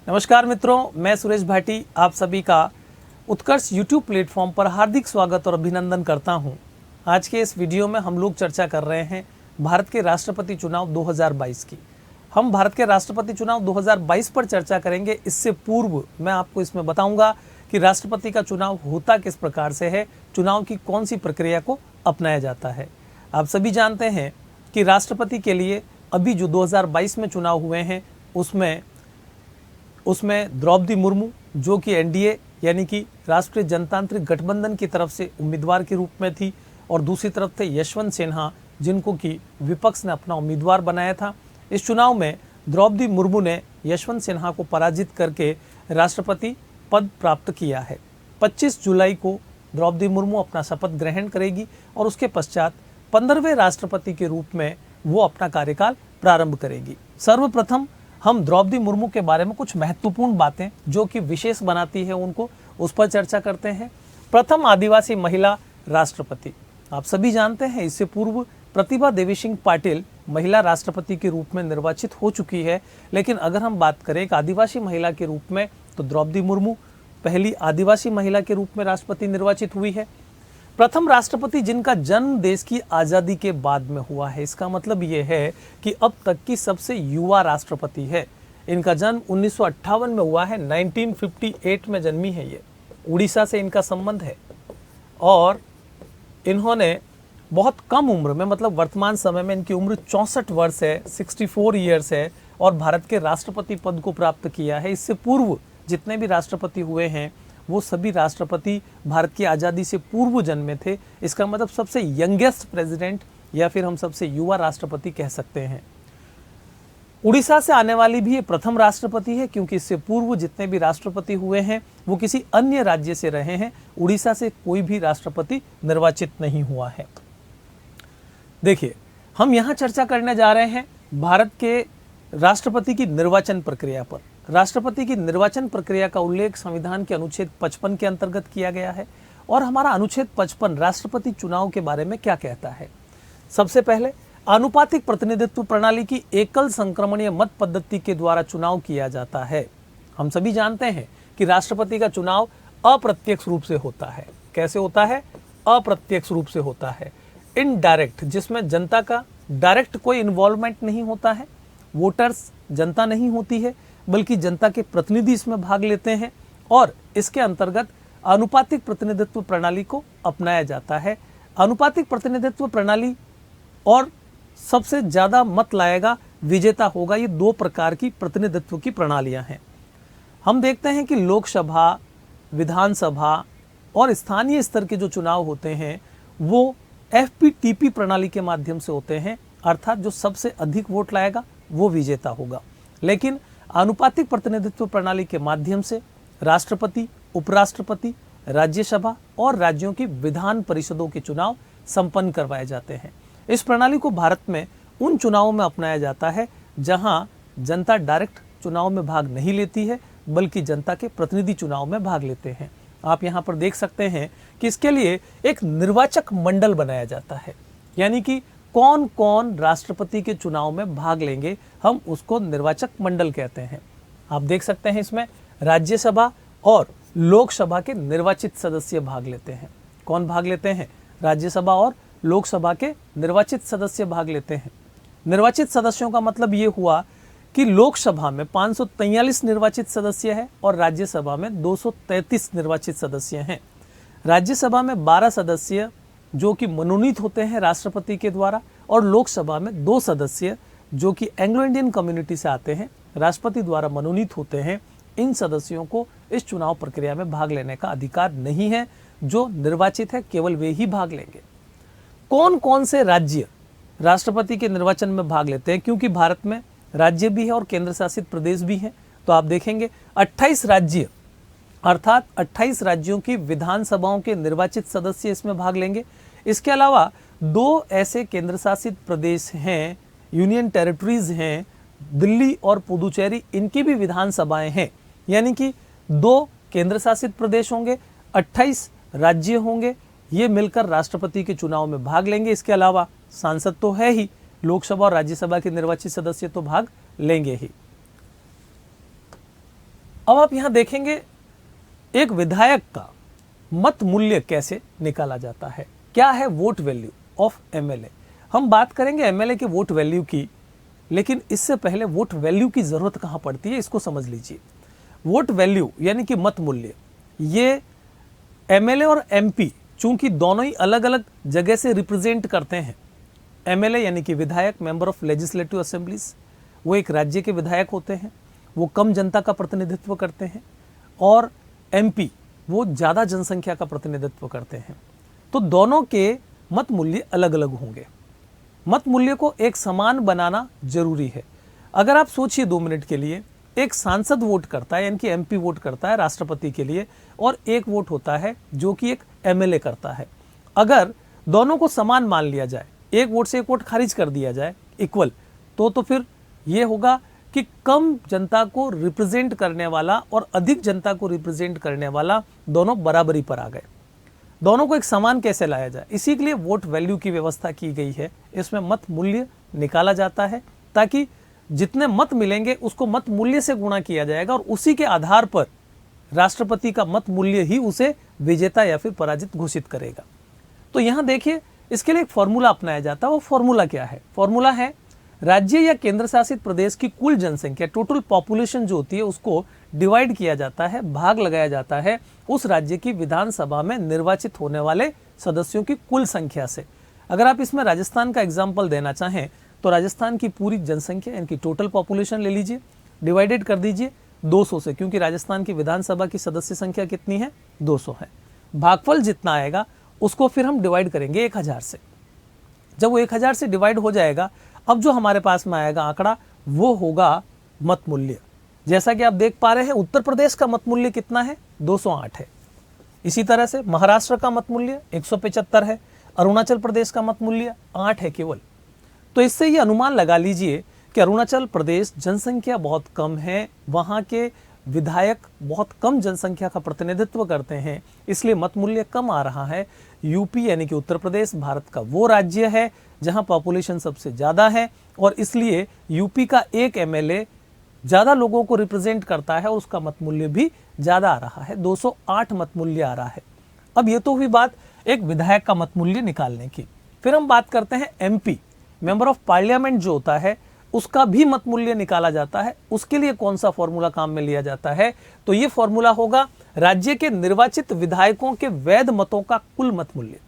नमस्कार मित्रों, मैं सुरेश भाटी आप सभी का उत्कर्ष यूट्यूब प्लेटफॉर्म पर हार्दिक स्वागत और अभिनंदन करता हूं। आज के इस वीडियो में हम लोग चर्चा कर रहे हैं भारत के राष्ट्रपति चुनाव 2022 की। हम भारत के राष्ट्रपति चुनाव 2022 पर चर्चा करेंगे। इससे पूर्व मैं आपको इसमें बताऊंगा कि राष्ट्रपति का चुनाव होता किस प्रकार से है, चुनाव की कौन सी प्रक्रिया को अपनाया जाता है। आप सभी जानते हैं कि राष्ट्रपति के लिए अभी जो 2022 में चुनाव हुए हैं उसमें द्रौपदी मुर्मू जो कि एनडीए यानी कि राष्ट्रीय जनतांत्रिक गठबंधन की तरफ से उम्मीदवार के रूप में थी, और दूसरी तरफ थे यशवंत सिन्हा जिनको कि विपक्ष ने अपना उम्मीदवार बनाया था। इस चुनाव में द्रौपदी मुर्मू ने यशवंत सिन्हा को पराजित करके राष्ट्रपति पद प्राप्त किया है। 25 जुलाई को द्रौपदी मुर्मू अपना शपथ ग्रहण करेगी और उसके पश्चात 15वें राष्ट्रपति के रूप में वो अपना कार्यकाल प्रारंभ करेगी। सर्वप्रथम हम द्रौपदी मुर्मू के बारे में कुछ महत्वपूर्ण बातें जो कि विशेष बनाती है उनको, उस पर चर्चा करते हैं। प्रथम आदिवासी महिला राष्ट्रपति। आप सभी जानते हैं इससे पूर्व प्रतिभा देवी सिंह पाटिल महिला राष्ट्रपति के रूप में निर्वाचित हो चुकी है, लेकिन अगर हम बात करें एक आदिवासी महिला के रूप में तो द्रौपदी मुर्मू पहली आदिवासी महिला के रूप में राष्ट्रपति निर्वाचित हुई है। प्रथम राष्ट्रपति जिनका जन्म देश की आज़ादी के बाद में हुआ है। इसका मतलब ये है कि अब तक की सबसे युवा राष्ट्रपति है। इनका जन्म 1958 में हुआ है, 1958 में जन्मी है ये। उड़ीसा से इनका संबंध है और इन्होंने बहुत कम उम्र में, मतलब वर्तमान समय में इनकी उम्र 64 वर्ष है, 64 ईयर्स है, और भारत के राष्ट्रपति पद को प्राप्त किया है। इससे पूर्व जितने भी राष्ट्रपति हुए हैं वो सभी राष्ट्रपति भारत की आज़ादी से पूर्व जन्मे थे। इसका मतलब सबसे यंगेस्ट प्रेसिडेंट या फिर हम सबसे युवा राष्ट्रपति कह सकते हैं। उड़ीसा से आने वाली भी ये प्रथम राष्ट्रपति है, क्योंकि इससे पूर्व जितने भी राष्ट्रपति हुए हैं वो किसी अन्य राज्य से रहे हैं। उड़ीसा से कोई भी राष्ट्रपति निर्वाचित नहीं हुआ है। देखिए, हम यहाँ चर्चा करने जा रहे हैं भारत के राष्ट्रपति की निर्वाचन प्रक्रिया पर। राष्ट्रपति की निर्वाचन प्रक्रिया का उल्लेख संविधान के अनुच्छेद 55 के अंतर्गत किया गया है। और हमारा अनुच्छेद 55 राष्ट्रपति चुनाव के बारे में क्या कहता है। सबसे पहले, आनुपातिक प्रतिनिधित्व प्रणाली की एकल संक्रमणीय मत पद्धति के द्वारा चुनाव किया जाता है। हम सभी जानते हैं कि राष्ट्रपति का चुनाव अप्रत्यक्ष रूप से होता है। कैसे होता है? अप्रत्यक्ष रूप से होता है, इनडायरेक्ट, जिसमें जनता का डायरेक्ट कोई इन्वॉल्वमेंट नहीं होता है। वोटर्स जनता नहीं होती है, बल्कि जनता के प्रतिनिधि इसमें भाग लेते हैं, और इसके अंतर्गत आनुपातिक प्रतिनिधित्व प्रणाली को अपनाया जाता है। आनुपातिक प्रतिनिधित्व प्रणाली और सबसे ज्यादा मत लाएगा विजेता होगा, ये दो प्रकार की प्रतिनिधित्व की प्रणालियां हैं। हम देखते हैं कि लोकसभा, विधानसभा और स्थानीय स्तर के जो चुनाव होते हैं वो FPTP प्रणाली के माध्यम से होते हैं, अर्थात जो सबसे अधिक वोट लाएगा वो विजेता होगा। लेकिन आनुपातिक प्रतिनिधित्व प्रणाली के माध्यम से राष्ट्रपति, उपराष्ट्रपति, राज्यसभा और राज्यों की विधान परिषदों के चुनाव संपन्न करवाए जाते हैं। इस प्रणाली को भारत में उन चुनावों में अपनाया जाता है जहां जनता डायरेक्ट चुनाव में भाग नहीं लेती है, बल्कि जनता के प्रतिनिधि चुनाव में भाग लेते हैं। आप यहाँ पर देख सकते हैं कि इसके लिए एक निर्वाचक मंडल बनाया जाता है, यानी कि कौन कौन राष्ट्रपति के चुनाव में भाग लेंगे, हम उसको निर्वाचक मंडल कहते हैं। आप देख सकते हैं इसमें राज्यसभा और लोकसभा के निर्वाचित सदस्य भाग लेते हैं। कौन भाग लेते हैं? राज्यसभा और लोकसभा के निर्वाचित सदस्य भाग लेते हैं। निर्वाचित सदस्यों का मतलब ये हुआ कि लोकसभा में 543 निर्वाचित सदस्य है और राज्यसभा में 233 निर्वाचित सदस्य हैं। राज्यसभा में 12 सदस्य जो कि मनोनीत होते हैं राष्ट्रपति के द्वारा, और लोकसभा में 2 सदस्य जो कि एंग्लो इंडियन कम्युनिटी से आते हैं, राष्ट्रपति द्वारा मनोनीत होते हैं। इन सदस्यों को इस चुनाव प्रक्रिया में भाग लेने का अधिकार नहीं है। जो निर्वाचित है केवल वे ही भाग लेंगे। कौन कौन से राज्य राष्ट्रपति के निर्वाचन में भाग लेते हैं? क्योंकि भारत में राज्य भी है और केंद्र शासित प्रदेश भी है, तो आप देखेंगे 28 राज्य, अर्थात 28 राज्यों की विधानसभाओं के निर्वाचित सदस्य इसमें भाग लेंगे। इसके अलावा 2 ऐसे केंद्र शासित प्रदेश हैं, यूनियन टेरिटरीज हैं, दिल्ली और पुदुचेरी, इनकी भी विधानसभाएं हैं। यानी कि 2 केंद्र शासित प्रदेश होंगे, 28 राज्य होंगे, ये मिलकर राष्ट्रपति के चुनाव में भाग लेंगे। इसके अलावा सांसद तो है ही, लोकसभा और राज्यसभा के निर्वाचित सदस्य तो भाग लेंगे ही। अब आप यहां देखेंगे एक विधायक का मत मूल्य कैसे निकाला जाता है, क्या है वोट वैल्यू ऑफ एमएलए। हम बात करेंगे एमएलए के वोट वैल्यू की, लेकिन इससे पहले वोट वैल्यू की जरूरत कहां पड़ती है इसको समझ लीजिए। वोट वैल्यू यानी कि मत मूल्य, ये एमएलए और एमपी चूंकि दोनों ही अलग अलग जगह से रिप्रेजेंट करते हैं। एमएलए यानी कि विधायक, मेंबर ऑफ लेजिस्लेटिव असेंबलीज, वो एक राज्य के विधायक होते हैं, वो कम जनता का प्रतिनिधित्व करते हैं, और एमपी वो ज़्यादा जनसंख्या का प्रतिनिधित्व करते हैं। तो दोनों के मत मूल्य अलग अलग होंगे। मत मूल्य को एक समान बनाना जरूरी है। अगर आप सोचिए 2 मिनट के लिए, एक सांसद वोट करता है यानी कि एमपी वोट करता है राष्ट्रपति के लिए, और एक वोट होता है जो कि एक एमएलए करता है। अगर दोनों को समान मान लिया जाए, एक वोट से एक वोट खारिज कर दिया जाए इक्वल, तो फिर ये होगा कि कम जनता को रिप्रेजेंट करने वाला और अधिक जनता को रिप्रेजेंट करने वाला दोनों बराबरी पर आ गए। दोनों को एक समान कैसे लाया जाए, इसी के लिए वोट वैल्यू की व्यवस्था की गई है। इसमें मत मूल्य निकाला जाता है ताकि जितने मत मिलेंगे उसको मत मूल्य से गुणा किया जाएगा, और उसी के आधार पर राष्ट्रपति का मत मूल्य ही उसे विजेता या फिर पराजित घोषित करेगा। तो यहां देखिए, इसके लिए एक फॉर्मूला अपनाया जाता है। वो फॉर्मूला क्या है? फॉर्मूला है राज्य या केंद्र शासित प्रदेश की कुल जनसंख्या, टोटल पॉपुलेशन जो होती है, उसको डिवाइड किया जाता है, भाग लगाया जाता है उस राज्य की विधानसभा में निर्वाचित होने वाले सदस्यों की कुल संख्या से। अगर आप इसमें राजस्थान का एग्जाम्पल देना चाहें तो राजस्थान की पूरी जनसंख्या यानी कि टोटल पॉपुलेशन ले लीजिए, डिवाइडेड कर दीजिए 200 से, क्योंकि राजस्थान की विधानसभा की सदस्य संख्या कितनी है? 200 है। भागफल जितना आएगा उसको फिर हम डिवाइड करेंगे 1000 से। जब वो 1000 से डिवाइड हो जाएगा, अब जो हमारे पास में आएगा आंकड़ा वो होगा मत मूल्य। जैसा कि आप देख पा रहे हैं, उत्तर प्रदेश का मत मूल्य कितना है? 208 है। इसी तरह से महाराष्ट्र का मत मूल्य 175 है, अरुणाचल प्रदेश का मत मूल्य 8 है केवल। तो इससे ये अनुमान लगा लीजिए कि अरुणाचल प्रदेश जनसंख्या बहुत कम है, वहां के विधायक बहुत कम जनसंख्या का प्रतिनिधित्व करते हैं, इसलिए मत मूल्य कम आ रहा है। यूपी यानी कि उत्तर प्रदेश भारत का वो राज्य है जहां पॉपुलेशन सबसे ज्यादा है, और इसलिए यूपी का एक एमएलए ज्यादा लोगों को रिप्रेजेंट करता है और उसका मत मूल्य भी ज्यादा आ रहा है, 208 मत मूल्य आ रहा है। अब ये तो हुई बात एक विधायक का मत मूल्य निकालने की। फिर हम बात करते हैं एमपी, मेंबर ऑफ पार्लियामेंट जो होता है, उसका भी मत मूल्य निकाला जाता है। उसके लिए कौन सा फॉर्मूला काम में लिया जाता है? तो ये फॉर्मूला होगा राज्य के निर्वाचित विधायकों के वैध मतों का कुल मत मूल्य।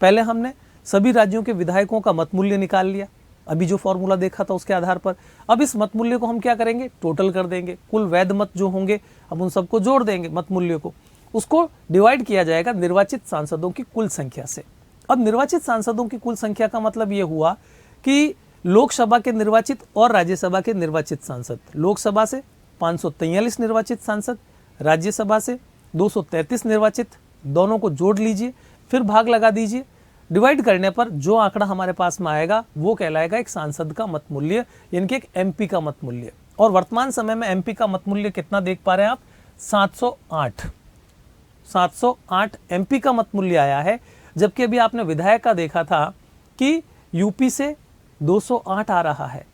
पहले हमने सभी राज्यों के विधायकों का मत मूल्य निकाल लिया, अभी जो फॉर्मूला देखा था उसके आधार पर। अब इस मत मूल्य को हम क्या करेंगे? टोटल कर देंगे, कुल वैध मत जो होंगे हम उन सबको जोड़ देंगे मत मूल्य को, उसको डिवाइड किया जाएगा निर्वाचित सांसदों की कुल संख्या से। अब निर्वाचित सांसदों की कुल संख्या का मतलब यह हुआ कि लोकसभा के निर्वाचित और राज्यसभा के निर्वाचित सांसद, लोकसभा से 543 निर्वाचित सांसद, राज्यसभा से 233 निर्वाचित, दोनों को जोड़ लीजिए, फिर भाग लगा दीजिए। डिवाइड करने पर जो आंकड़ा हमारे पास में आएगा वो कहलाएगा एक सांसद का मत मूल्य, यानी कि एक एमपी का मत मूल्य। और वर्तमान समय में एमपी का मत मूल्य कितना देख पा रहे हैं आप? 708 एमपी का मत मूल्य आया है, जबकि अभी आपने विधायक का देखा था कि यूपी से 208 आ रहा है।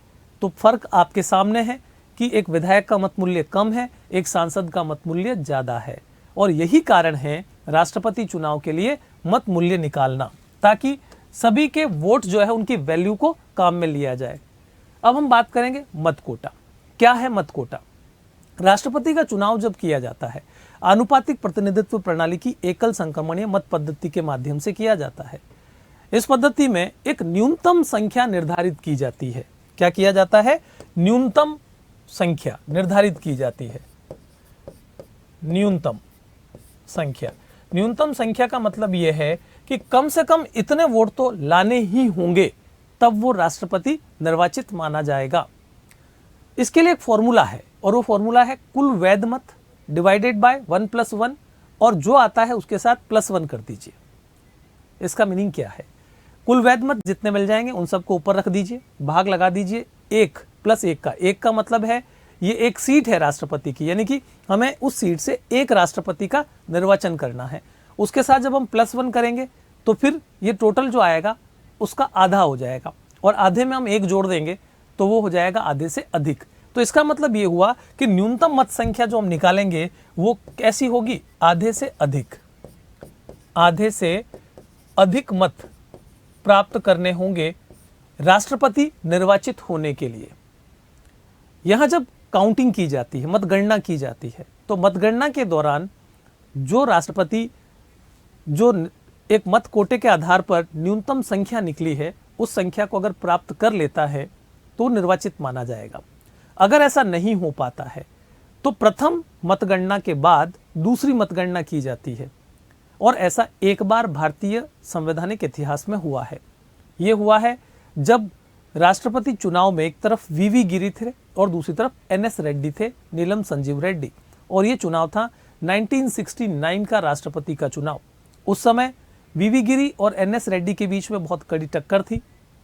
तो फर्क आपके सामने है कि एक विधायक का मत मूल्य कम है, एक सांसद का मत मूल्य ज्यादा है। और यही कारण है राष्ट्रपति चुनाव के लिए मत मूल्य निकालना, ताकि सभी के वोट जो है उनकी वैल्यू को काम में लिया जाए। अब हम बात करेंगे मत कोटा। क्या है मत कोटा? राष्ट्रपति का चुनाव जब किया जाता है, आनुपातिक प्रतिनिधित्व प्रणाली की एकल संक्रमणीय मत पद्धति के माध्यम से किया जाता है। इस पद्धति में एक न्यूनतम संख्या निर्धारित की जाती है। क्या किया जाता है? न्यूनतम संख्या निर्धारित की जाती है। न्यूनतम संख्या, न्यूनतम संख्या का मतलब यह है कि कम से कम इतने वोट तो लाने ही होंगे, तब वो राष्ट्रपति निर्वाचित माना जाएगा। इसके लिए एक फॉर्मूला है, और वो फॉर्मूला है कुल वैध मत डिवाइडेड बाय 1+1, और जो आता है उसके साथ +1 कर दीजिए। इसका मीनिंग क्या है? कुल वैध मत जितने मिल जाएंगे उन सबको ऊपर रख दीजिए, भाग लगा दीजिए 1 + 1 का। 1 का मतलब है ये एक सीट है राष्ट्रपति की, यानी कि हमें उस सीट से एक राष्ट्रपति का निर्वाचन करना है। उसके साथ जब हम +1 करेंगे तो फिर ये टोटल जो आएगा उसका आधा हो जाएगा, और आधे में हम 1 जोड़ देंगे तो वो हो जाएगा आधे से अधिक। तो इसका मतलब ये हुआ कि न्यूनतम मत संख्या जो हम निकालेंगे वो कैसी होगी, आधे से अधिक मत प्राप्त करने होंगे राष्ट्रपति निर्वाचित होने के लिए। यहां जब काउंटिंग की जाती है, मतगणना की जाती है, तो मतगणना के दौरान जो राष्ट्रपति जो एक मत कोटे के आधार पर न्यूनतम संख्या निकली है, उस संख्या को अगर प्राप्त कर लेता है तो निर्वाचित माना जाएगा। अगर ऐसा नहीं हो पाता है तो प्रथम मतगणना के बाद दूसरी मतगणना की जाती है, और ऐसा एक बार भारतीय संवैधानिक इतिहास में हुआ है। यह हुआ है जब राष्ट्रपति चुनाव में एक तरफ वीवी गिरी थे और दूसरी तरफ एनएस रेड्डी थे, नीलम संजीव रेड्डी, और ये चुनाव था 1969 का राष्ट्रपति का चुनाव। उस समय वीवी गिरी और एनएस रेड्डी के बीच में बहुत कड़ी टक्कर थी।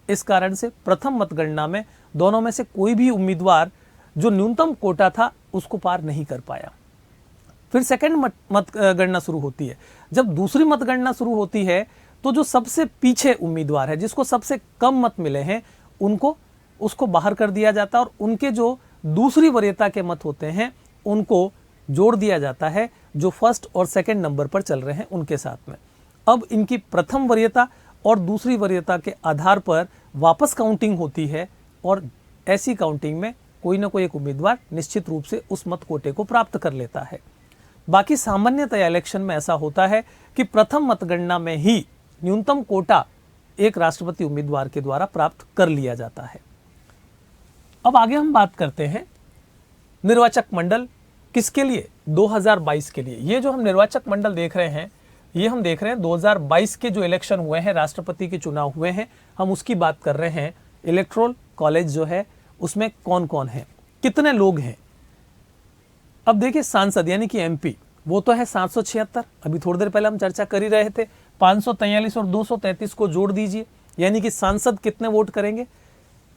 इस कारण से प्रथम मतगणना में दोनों में से कोई भी उम्मीदवार जो न्यूनतम कोटा था उसको पार नहीं कर पाया। फिर सेकंड मतगणना शुरू होती है। जब दूसरी मतगणना शुरू होती है तो जो सबसे पीछे उम्मीदवार है, जिसको सबसे कम मत मिले हैं, उसको बाहर कर दिया जाता है और उनके जो दूसरी वरीयता के मत होते हैं उनको जोड़ दिया जाता है, जो फर्स्ट और सेकंड नंबर पर चल रहे हैं उनके साथ में। अब इनकी प्रथम वरीयता और दूसरी वरीयता के आधार पर वापस काउंटिंग होती है, और ऐसी काउंटिंग में कोई ना कोई एक उम्मीदवार निश्चित रूप से उस मत कोटे को प्राप्त कर लेता है। बाकी सामान्यतया इलेक्शन में ऐसा होता है कि प्रथम मतगणना में ही न्यूनतम कोटा एक राष्ट्रपति उम्मीदवार के द्वारा प्राप्त कर लिया जाता है। अब आगे हम बात करते हैं निर्वाचक मंडल किसके लिए, 2022 के लिए। ये जो हम निर्वाचक मंडल देख रहे हैं, ये हम देख रहे हैं 2022 के जो इलेक्शन हुए हैं, राष्ट्रपति के चुनाव हुए हैं, हम उसकी बात कर रहे हैं। इलेक्टोरल कॉलेज जो है उसमें कौन कौन है, कितने लोग हैं। अब देखिए सांसद यानी कि एमपी, वो तो है 776। अभी थोड़ी देर पहले हम चर्चा कर ही रहे थे, 543 और 233 को जोड़ दीजिए, यानी कि सांसद कितने वोट करेंगे,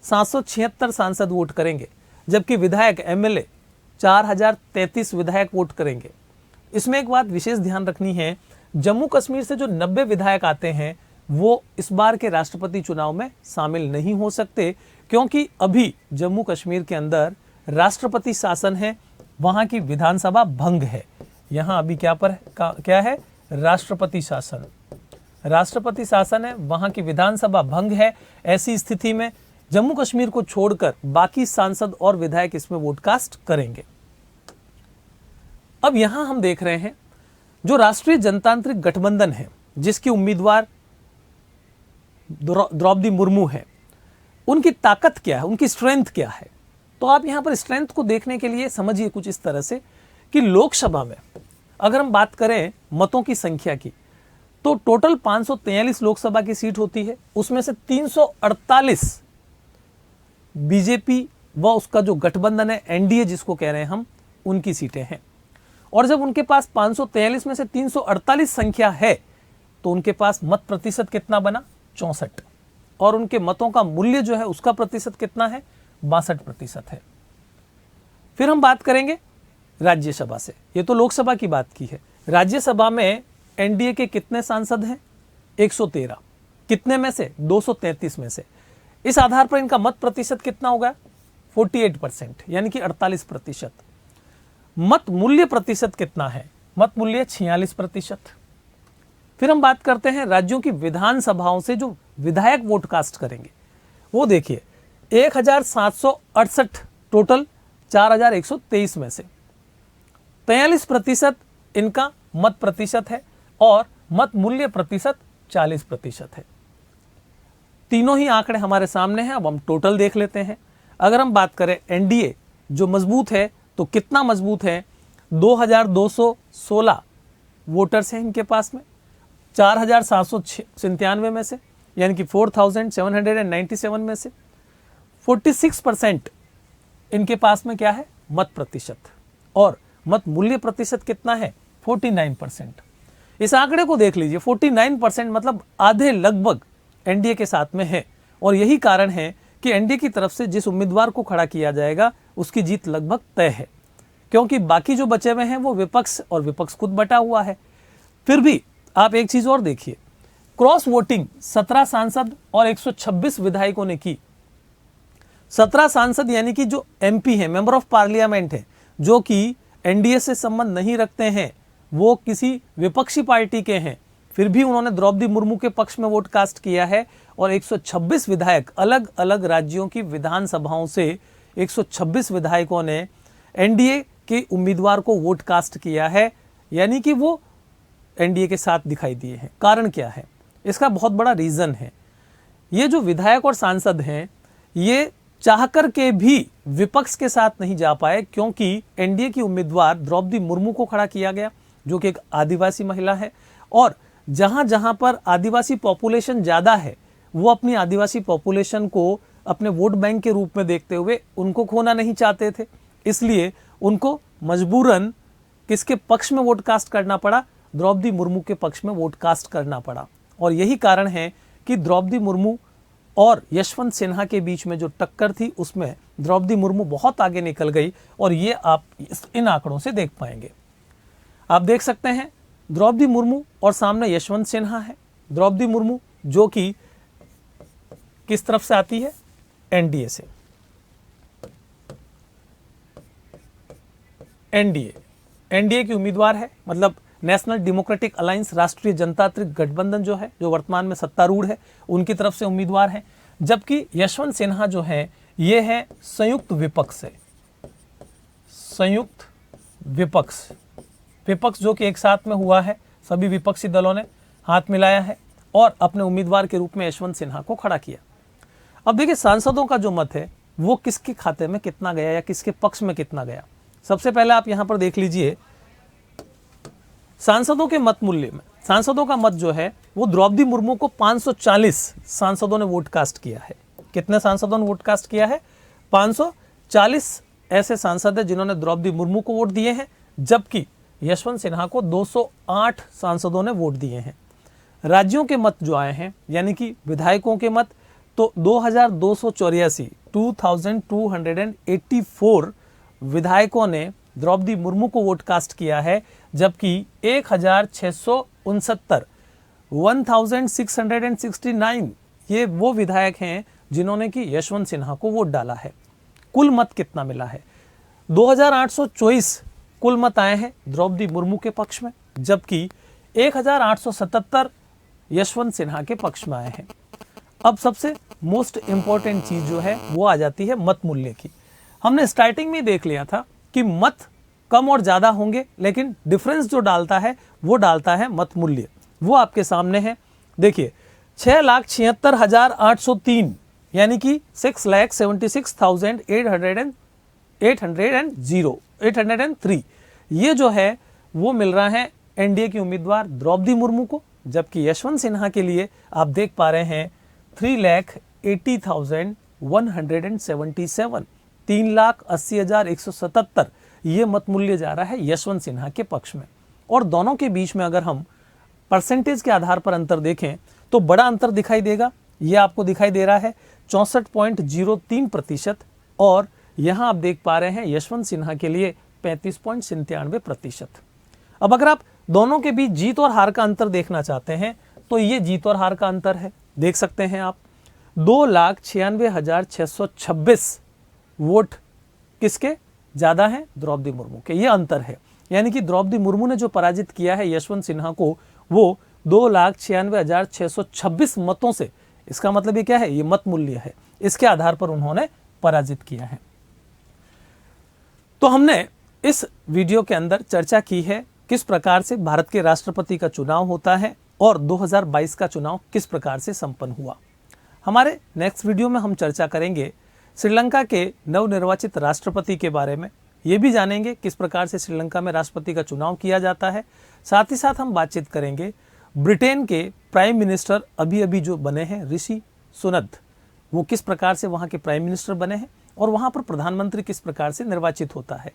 776 सांसद वोट करेंगे, जबकि विधायक एमएलए 4033 विधायक वोट करेंगे। इसमें एक बात विशेष ध्यान रखनी है, जम्मू कश्मीर से जो 90 विधायक आते हैं वो इस बार के राष्ट्रपति चुनाव में शामिल नहीं हो सकते, क्योंकि अभी जम्मू कश्मीर के अंदर राष्ट्रपति शासन है, वहां की विधानसभा भंग है। यहां अभी क्या है, राष्ट्रपति शासन है, वहां की विधानसभा भंग है। ऐसी स्थिति में जम्मू कश्मीर को छोड़कर बाकी सांसद और विधायक इसमें वोट कास्ट करेंगे। अब यहां हम देख रहे हैं जो राष्ट्रीय जनतांत्रिक गठबंधन है, जिसकी उम्मीदवार द्रौपदी मुर्मू है, उनकी ताकत क्या है, उनकी स्ट्रेंथ क्या है। तो आप यहां पर स्ट्रेंथ को देखने के लिए समझिए कुछ इस तरह से कि लोकसभा में अगर हम बात करें मतों की संख्या की, तो टोटल 543 लोकसभा की सीट होती है, उसमें से 348 बीजेपी व उसका जो गठबंधन है एनडीए जिसको कह रहे हैं हम, उनकी सीटें हैं। और जब उनके पास 543 में से 348 संख्या है तो उनके पास मत प्रतिशत कितना बना, 64, और उनके मतों का मूल्य जो है उसका प्रतिशत कितना है, 62% है। फिर हम बात करेंगे राज्यसभा से, ये तो लोकसभा की बात की है। राज्यसभा में एनडीए के कितने सांसद हैं, 113, कितने में से, 233 में से। इस आधार पर इनका मत प्रतिशत कितना होगा, 48%, यानी कि 48%। मत मूल्य प्रतिशत कितना है, मत मूल्य 46%। फिर हम बात करते हैं राज्यों की विधानसभाओं से जो विधायक वोट कास्ट करेंगे, वो देखिए 1768 टोटल 4123 में से 43% इनका मत प्रतिशत है और मत मूल्य प्रतिशत 40% है। तीनों ही आंकड़े हमारे सामने हैं। अब हम टोटल देख लेते हैं। अगर हम बात करें एनडीए जो मजबूत है, तो कितना मजबूत है, 2216 वोटर्स हैं इनके पास में 4797 में से, यानी कि 4797 में से 46% इनके पास में क्या है, मत प्रतिशत, और मत मूल्य प्रतिशत कितना है, 49%। इस आंकड़े को देख लीजिए, 49% मतलब आधे लगभग एनडीए के साथ में है। और यही कारण है कि एनडीए की तरफ से जिस उम्मीदवार को खड़ा किया जाएगा उसकी जीत लगभग तय है, क्योंकि बाकी जो बचे हुए हैं वो विपक्ष, और विपक्ष खुद बटा हुआ है। फिर भी आप एक चीज और देखिए, क्रॉस वोटिंग 17 सांसद और 126 विधायकों ने की, 17 सांसद यानी कि जो MP है, मेंबर ऑफ पार्लियामेंट है, जो कि NDA से संबंध नहीं रखते हैं, वो किसी विपक्षी पार्टी के हैं, फिर भी उन्होंने द्रौपदी मुर्मू के पक्ष में वोट कास्ट किया है। और 126 विधायक, अलग अलग राज्यों की विधानसभाओं से 126 विधायकों ने NDA के उम्मीदवार को वोट कास्ट किया है, यानी कि वो NDA के साथ दिखाई दिए हैं। कारण क्या है? इसका बहुत बड़ा रीजन है, ये जो विधायक और सांसद हैं, ये चाहकर के भी विपक्ष के साथ नहीं जा पाए, क्योंकि NDA की उम्मीदवार द्रौपदी मुर्मू को खड़ा किया गया, जो कि एक आदिवासी महिला है। और जहां जहां पर आदिवासी पॉपुलेशन ज्यादा है, वो अपनी आदिवासी पॉपुलेशन को अपने वोट बैंक के रूप में देखते हुए उनको खोना नहीं चाहते थे, इसलिए उनको मजबूरन किसके पक्ष में वोट कास्ट करना पड़ा? द्रौपदी मुर्मू के पक्ष में वोट कास्ट करना पड़ा। और यही कारण है कि द्रौपदी मुर्मू और यशवंत सिन्हा के बीच में जो टक्कर थी, उसमें द्रौपदी मुर्मू बहुत आगे निकल गई। और ये आप इन आंकड़ों से देख पाएंगे। आप देख सकते हैं द्रौपदी मुर्मू और सामने यशवंत सिन्हा है। द्रौपदी मुर्मू जो कि किस तरफ से आती है? NDA से। NDA की उम्मीदवार है, मतलब नेशनल डेमोक्रेटिक अलायंस, राष्ट्रीय जनतांत्रिक गठबंधन जो है, जो वर्तमान में सत्तारूढ़ है, उनकी तरफ से उम्मीदवार है। जबकि यशवंत सिन्हा जो है, ये है संयुक्त विपक्ष से, संयुक्त विपक्ष जो कि एक साथ में हुआ है, सभी विपक्षी दलों ने हाथ मिलाया है और अपने उम्मीदवार के रूप में यशवंत सिन्हा को खड़ा किया। अब देखिए सांसदों का जो मत है, वो किसके खाते में कितना गया या किसके पक्ष में कितना गया। सबसे पहले आप यहां पर देख लीजिए, सांसदों के मत मूल्य में सांसदों का मत जो है, वो द्रौपदी मुर्मू को 540 सांसदों ने वोट कास्ट किया है। कितने सांसदों ने वोट कास्ट किया है? 540 ऐसे सांसद हैं जिन्होंने द्रौपदी मुर्मू को वोट दिए हैं, जबकि यशवंत सिन्हा को 208 सांसदों ने वोट दिए हैं। राज्यों के मत जो आए हैं, यानी कि विधायकों के मत, तो 2284 विधायकों ने द्रौपदी मुर्मू को वोट कास्ट किया है, जबकि 1669 ये वो विधायक हैं जिन्होंने कि यशवंत सिन्हा को वोट डाला है। कुल मत कितना मिला है? 2824 कुल मत आए हैं द्रौपदी मुर्मू के पक्ष में, जबकि 1877 यशवंत सिन्हा के पक्ष में आए हैं। अब सबसे मोस्ट इंपॉर्टेंट चीज जो है, वो आ जाती है मत मूल्य की। हमने स्टार्टिंग में देख लिया था कि मत कम और ज्यादा होंगे, लेकिन डिफरेंस जो डालता है, वो डालता है मत मूल्य। वो आपके सामने है, देखिए 6,76,803 यानी कि 6,76,803 ये जो है वो मिल रहा है NDA की उम्मीदवार द्रौपदी मुर्मू को, जबकि यशवंत सिन्हा के लिए आप देख पा रहे हैं 3,80,177 3,80,177 ये मत मूल्य जा रहा है यशवंत सिन्हा के पक्ष में। और दोनों के बीच में अगर हम परसेंटेज के आधार पर अंतर देखें तो बड़ा अंतर दिखाई देगा। ये आपको दिखाई दे रहा है 64.03%, और यहां आप देख पा रहे हैं यशवंत सिन्हा के लिए 35.97%। अब अगर आप दोनों के बीच जीत और हार का अंतर देखना चाहते हैं तो ये जीत और हार का अंतर है, देख सकते हैं आप 2,96,626 वोट किसके ज्यादा हैं? द्रौपदी मुर्मू के। ये अंतर है, यानी कि द्रौपदी मुर्मू ने जो पराजित किया है यशवंत सिन्हा को, वो 2,96,626 मतों से। इसका मतलब ये क्या है? ये मत मूल्य है, इसके आधार पर उन्होंने पराजित किया है। तो हमने इस वीडियो के अंदर चर्चा की है किस प्रकार से भारत के राष्ट्रपति का चुनाव होता है और 2022 का चुनाव किस प्रकार से संपन्न हुआ। हमारे नेक्स्ट वीडियो में हम चर्चा करेंगे श्रीलंका के नवनिर्वाचित राष्ट्रपति के बारे में। ये भी जानेंगे किस प्रकार से श्रीलंका में राष्ट्रपति का चुनाव किया जाता है। साथ ही साथ हम बातचीत करेंगे ब्रिटेन के प्राइम मिनिस्टर अभी जो बने हैं ऋषि सुनक, वो किस प्रकार से वहाँ के प्राइम मिनिस्टर बने हैं और वहाँ पर प्रधानमंत्री किस प्रकार से निर्वाचित होता है।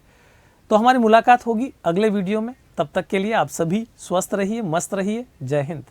तो हमारी मुलाकात होगी अगले वीडियो में। तब तक के लिए आप सभी स्वस्थ रहिए, मस्त रहिए। जय हिंद।